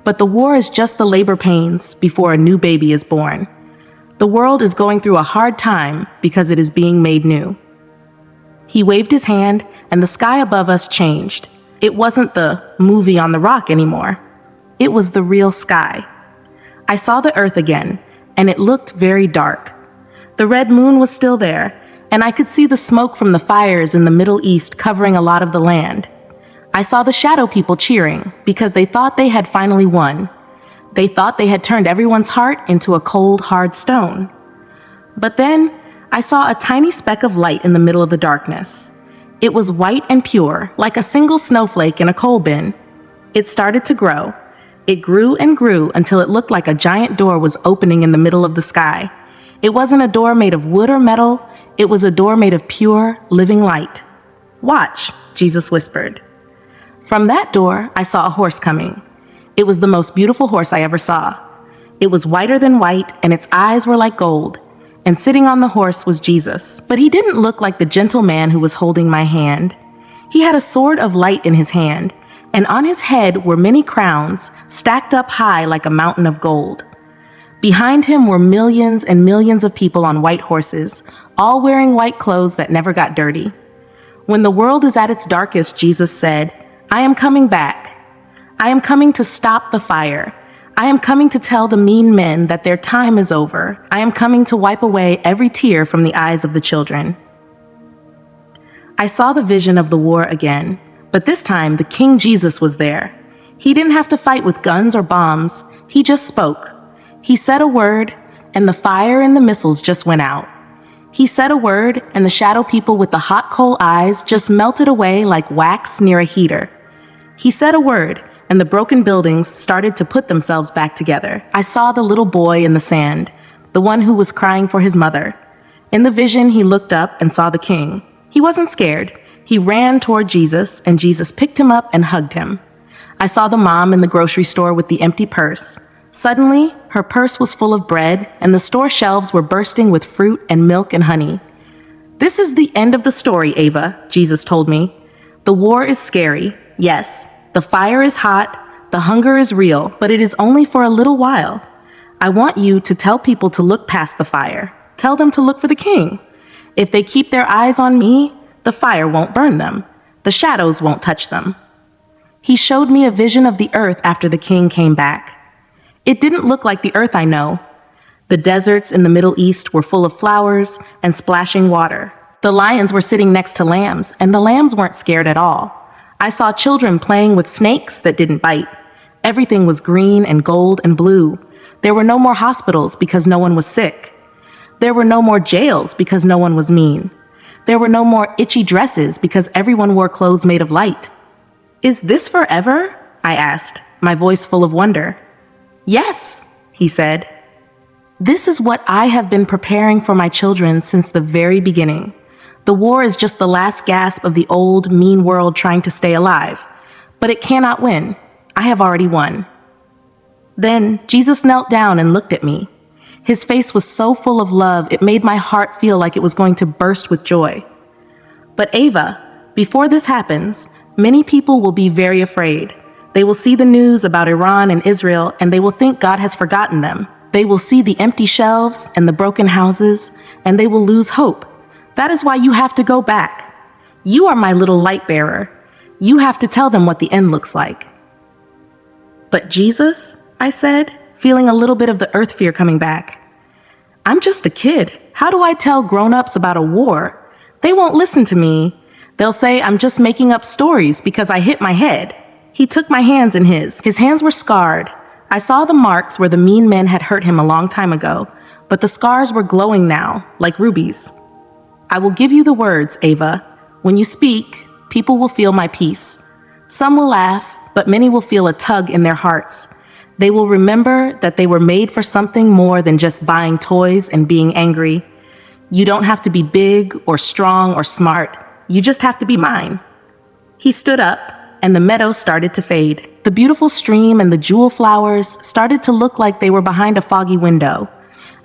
A: But the war is just the labor pains before a new baby is born. The world is going through a hard time because it is being made new. He waved his hand, and the sky above us changed. It wasn't the movie on the rock anymore. It was the real sky. I saw the earth again, and it looked very dark. The red moon was still there, and I could see the smoke from the fires in the Middle East covering a lot of the land. I saw the shadow people cheering because they thought they had finally won. They thought they had turned everyone's heart into a cold, hard stone. But then I saw a tiny speck of light in the middle of the darkness. It was white and pure, like a single snowflake in a coal bin. It started to grow. It grew and grew until it looked like a giant door was opening in the middle of the sky. It wasn't a door made of wood or metal. It was a door made of pure, living light. Watch, Jesus whispered. From that door, I saw a horse coming. It was the most beautiful horse I ever saw. It was whiter than white, and its eyes were like gold. And sitting on the horse was Jesus, but he didn't look like the gentle man who was holding my hand. He had a sword of light in his hand, and on his head were many crowns stacked up high like a mountain of gold. Behind him were millions and millions of people on white horses, all wearing white clothes that never got dirty. When the world is at its darkest, Jesus said, I am coming back. I am coming to stop the fire. I am coming to tell the mean men that their time is over. I am coming to wipe away every tear from the eyes of the children. I saw the vision of the war again, but this time the King Jesus was there. He didn't have to fight with guns or bombs. He just spoke. He said a word, and the fire and the missiles just went out. He said a word, and the shadow people with the hot coal eyes just melted away like wax near a heater. He said a word, and the broken buildings started to put themselves back together. I saw the little boy in the sand, the one who was crying for his mother. In the vision, he looked up and saw the king. He wasn't scared. He ran toward Jesus, and Jesus picked him up and hugged him. I saw the mom in the grocery store with the empty purse. Suddenly, her purse was full of bread, and the store shelves were bursting with fruit and milk and honey. This is the end of the story, Ava, Jesus told me. The war is scary, yes. The fire is hot, the hunger is real, but it is only for a little while. I want you to tell people to look past the fire. Tell them to look for the king. If they keep their eyes on me, the fire won't burn them. The shadows won't touch them. He showed me a vision of the earth after the king came back. It didn't look like the earth I know. The deserts in the Middle East were full of flowers and splashing water. The lions were sitting next to lambs, and the lambs weren't scared at all. I saw children playing with snakes that didn't bite. Everything was green and gold and blue. There were no more hospitals because no one was sick. There were no more jails because no one was mean. There were no more itchy dresses because everyone wore clothes made of light. "Is this forever?" I asked, my voice full of wonder. "Yes," he said. "This is what I have been preparing for my children since the very beginning. The war is just the last gasp of the old, mean world trying to stay alive. But it cannot win. I have already won." Then Jesus knelt down and looked at me. His face was so full of love, it made my heart feel like it was going to burst with joy. "But Ava, before this happens, many people will be very afraid. They will see the news about Iran and Israel, and they will think God has forgotten them. They will see the empty shelves and the broken houses, and they will lose hope. That is why you have to go back. You are my little light bearer. You have to tell them what the end looks like." "But Jesus," I said, feeling a little bit of the earth fear coming back. "I'm just a kid. How do I tell grown-ups about a war? They won't listen to me. They'll say I'm just making up stories because I hit my head." He took my hands in his. His hands were scarred. I saw the marks where the mean men had hurt him a long time ago, but the scars were glowing now, like rubies. "I will give you the words, Ava. When you speak, people will feel my peace. Some will laugh, but many will feel a tug in their hearts. They will remember that they were made for something more than just buying toys and being angry. You don't have to be big or strong or smart. You just have to be mine." He stood up, and the meadow started to fade. The beautiful stream and the jewel flowers started to look like they were behind a foggy window.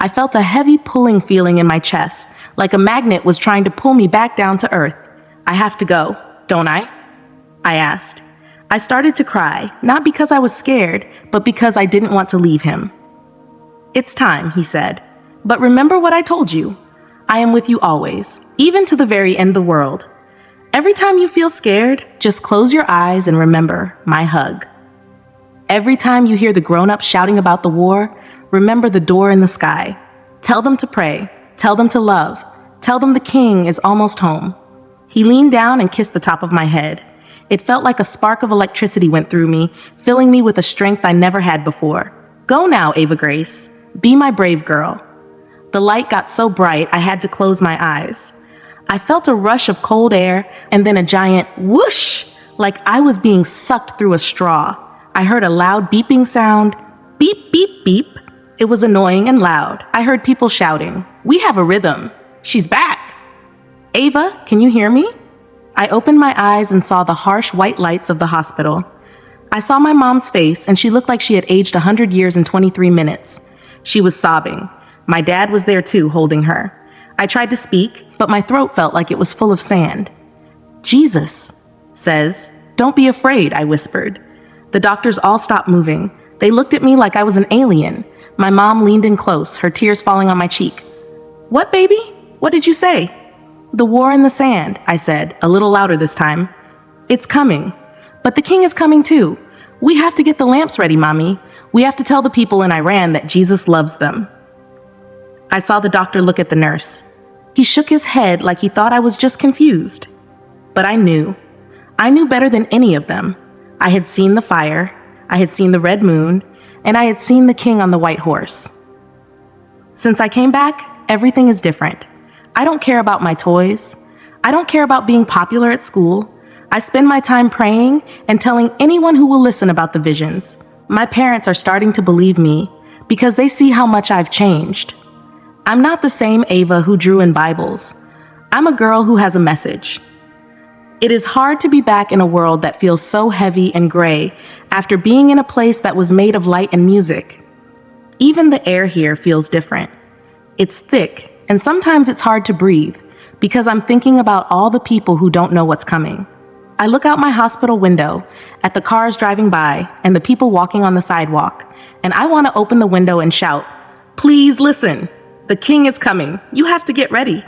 A: I felt a heavy pulling feeling in my chest, like a magnet was trying to pull me back down to earth. "I have to go, don't I?" I asked. I started to cry, not because I was scared, but because I didn't want to leave him. "It's time," he said. "But remember what I told you. I am with you always, even to the very end of the world. Every time you feel scared, just close your eyes and remember my hug. Every time you hear the grown-ups shouting about the war, remember the door in the sky. Tell them to pray. Tell them to love. Tell them the king is almost home." He leaned down and kissed the top of my head. It felt like a spark of electricity went through me, filling me with a strength I never had before. "Go now, Ava Grace. Be my brave girl." The light got so bright I had to close my eyes. I felt a rush of cold air and then a giant whoosh, like I was being sucked through a straw. I heard a loud beeping sound. Beep, beep, beep. It was annoying and loud. I heard people shouting, "We have a rhythm. She's back." "Ava, can you hear me?" I opened my eyes and saw the harsh white lights of the hospital. I saw my mom's face, and she looked like she had aged 100 years in 23 minutes. She was sobbing. My dad was there too, holding her. I tried to speak, but my throat felt like it was full of sand. "Jesus says, 'Don't be afraid,'" I whispered. The doctors all stopped moving. They looked at me like I was an alien. My mom leaned in close, her tears falling on my cheek. "What, baby? What did you say?" "The war in the sand," I said, a little louder this time. "It's coming. But the king is coming too. We have to get the lamps ready, Mommy. We have to tell the people in Iran that Jesus loves them." I saw the doctor look at the nurse. He shook his head like he thought I was just confused. But I knew. I knew better than any of them. I had seen the fire, I had seen the red moon, and I had seen the king on the white horse. Since I came back, everything is different. I don't care about my toys. I don't care about being popular at school. I spend my time praying and telling anyone who will listen about the visions. My parents are starting to believe me because they see how much I've changed. I'm not the same Ava who drew in Bibles. I'm a girl who has a message. It is hard to be back in a world that feels so heavy and gray after being in a place that was made of light and music. Even the air here feels different. It's thick, and sometimes it's hard to breathe because I'm thinking about all the people who don't know what's coming. I look out my hospital window at the cars driving by and the people walking on the sidewalk, and I want to open the window and shout, "Please listen. The king is coming. You have to get ready."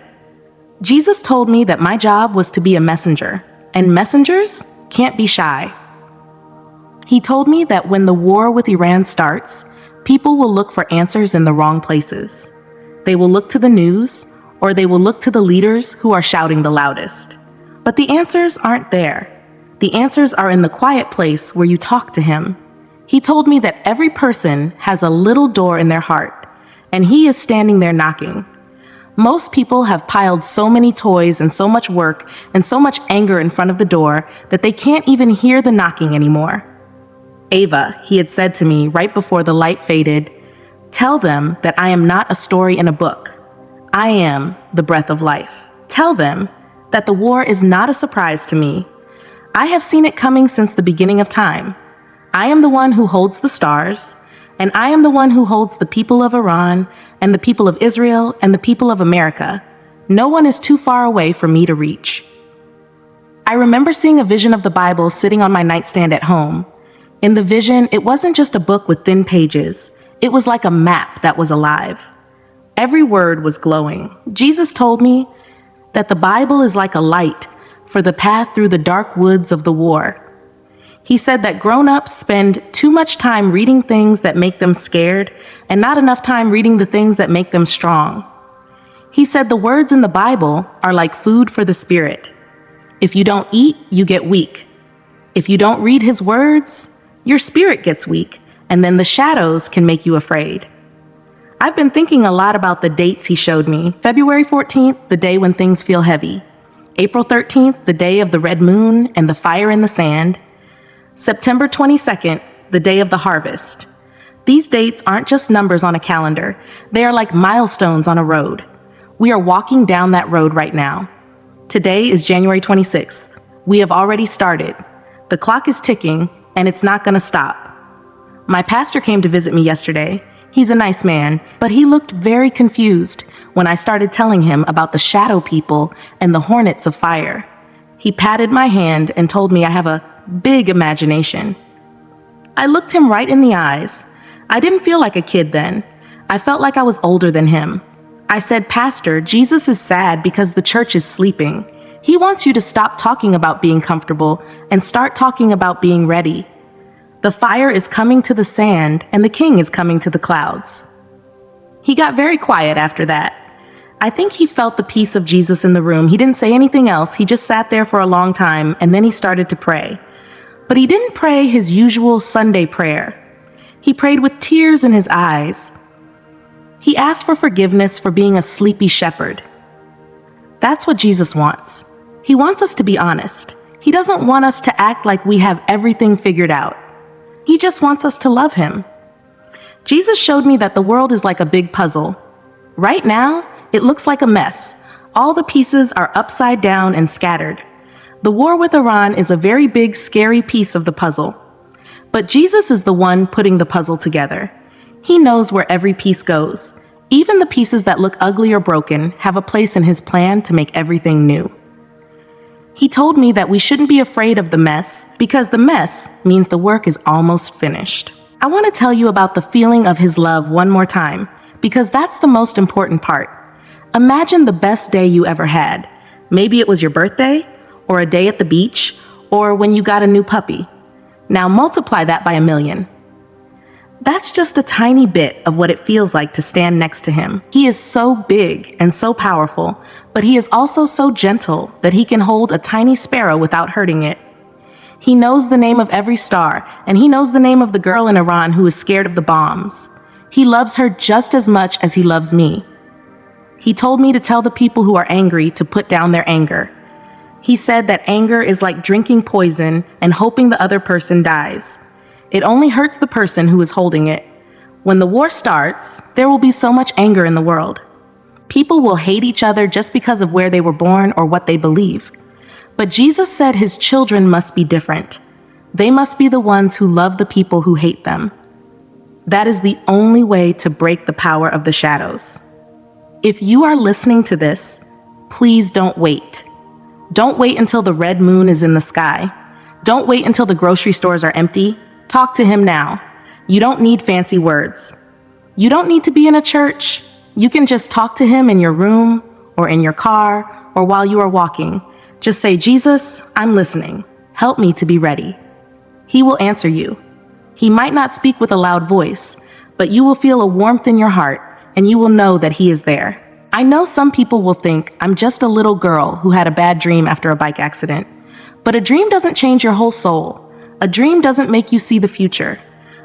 A: Jesus told me that my job was to be a messenger, and messengers can't be shy. He told me that when the war with Iran starts, people will look for answers in the wrong places. They will look to the news, or they will look to the leaders who are shouting the loudest. But the answers aren't there. The answers are in the quiet place where you talk to him. He told me that every person has a little door in their heart, and he is standing there knocking. Most people have piled so many toys and so much work and so much anger in front of the door that they can't even hear the knocking anymore. Ava, he had said to me right before the light faded, tell them that I am not a story in a book. I am the breath of life. Tell them that the war is not a surprise to me. I have seen it coming since the beginning of time. I am the one who holds the stars, and I am the one who holds the people of Iran and the people of Israel and the people of America. No one is too far away for me to reach. I remember seeing a vision of the Bible sitting on my nightstand at home. In the vision, it wasn't just a book with thin pages. It was like a map that was alive. Every word was glowing. Jesus told me that the Bible is like a light for the path through the dark woods of the war. He said that grown-ups spend too much time reading things that make them scared and not enough time reading the things that make them strong. He said the words in the Bible are like food for the spirit. If you don't eat, you get weak. If you don't read his words, your spirit gets weak, and then the shadows can make you afraid. I've been thinking a lot about the dates he showed me. February 14th, the day when things feel heavy. April 13th, the day of the red moon and the fire in the sand. September 22nd, the day of the harvest. These dates aren't just numbers on a calendar. They are like milestones on a road. We are walking down that road right now. Today is January 26th. We have already started. The clock is ticking, and it's not going to stop. My pastor came to visit me yesterday. He's a nice man, but he looked very confused when I started telling him about the shadow people and the hornets of fire. He patted my hand and told me I have a big imagination. I looked him right in the eyes. I didn't feel like a kid then. I felt like I was older than him. I said, Pastor, Jesus is sad because the church is sleeping. He wants you to stop talking about being comfortable and start talking about being ready. The fire is coming to the sand and the king is coming to the clouds. He got very quiet after that. I think he felt the peace of Jesus in the room. He didn't say anything else. He just sat there for a long time and then he started to pray. But he didn't pray his usual Sunday prayer. He prayed with tears in his eyes. He asked for forgiveness for being a sleepy shepherd. That's what Jesus wants. He wants us to be honest. He doesn't want us to act like we have everything figured out. He just wants us to love him. Jesus showed me that the world is like a big puzzle. Right now, it looks like a mess. All the pieces are upside down and scattered. The war with Iran is a very big, scary piece of the puzzle. But Jesus is the one putting the puzzle together. He knows where every piece goes. Even the pieces that look ugly or broken have a place in his plan to make everything new. He told me that we shouldn't be afraid of the mess because the mess means the work is almost finished. I want to tell you about the feeling of his love one more time because that's the most important part. Imagine the best day you ever had. Maybe it was your birthday, or a day at the beach, or when you got a new puppy. Now multiply that by 1,000,000. That's just a tiny bit of what it feels like to stand next to him. He is so big and so powerful, but he is also so gentle that he can hold a tiny sparrow without hurting it. He knows the name of every star, and he knows the name of the girl in Iran who is scared of the bombs. He loves her just as much as he loves me. He told me to tell the people who are angry to put down their anger. He said that anger is like drinking poison and hoping the other person dies. It only hurts the person who is holding it. When the war starts, there will be so much anger in the world. People will hate each other just because of where they were born or what they believe. But Jesus said his children must be different. They must be the ones who love the people who hate them. That is the only way to break the power of the shadows. If you are listening to this, please don't wait. Don't wait until the red moon is in the sky. Don't wait until the grocery stores are empty. Talk to him now. You don't need fancy words. You don't need to be in a church. You can just talk to him in your room or in your car or while you are walking. Just say, Jesus, I'm listening. Help me to be ready. He will answer you. He might not speak with a loud voice, but you will feel a warmth in your heart and you will know that he is there. I know some people will think I'm just a little girl who had a bad dream after a bike accident. But a dream doesn't change your whole soul. A dream doesn't make you see the future.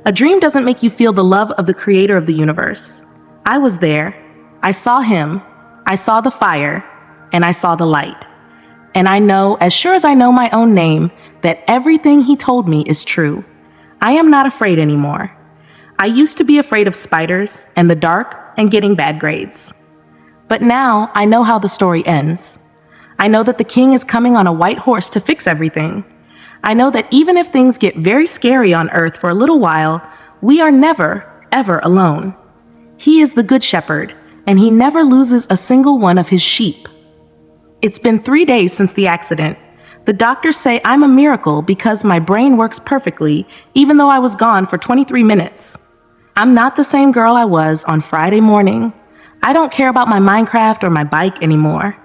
A: A dream doesn't make you feel the love of the creator of the universe. I was there. I saw him. I saw the fire. And I saw the light. And I know, as sure as I know my own name, that everything he told me is true. I am not afraid anymore. I used to be afraid of spiders and the dark and getting bad grades. But now I know how the story ends. I know that the king is coming on a white horse to fix everything. I know that even if things get very scary on earth for a little while, we are never, ever alone. He is the good shepherd, and he never loses a single one of his sheep. It's been 3 days since the accident. The doctors say I'm a miracle because my brain works perfectly, even though I was gone for 23 minutes. I'm not the same girl I was on Friday morning. I don't care about my Minecraft or my bike anymore.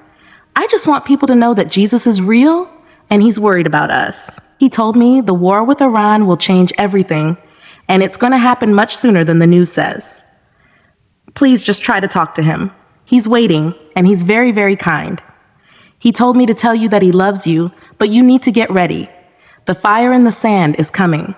A: I just want people to know that Jesus is real and he's worried about us. He told me the war with Iran will change everything, and it's going to happen much sooner than the news says. Please just try to talk to him. He's waiting, and he's very, very kind. He told me to tell you that he loves you, but you need to get ready. The fire in the sand is coming.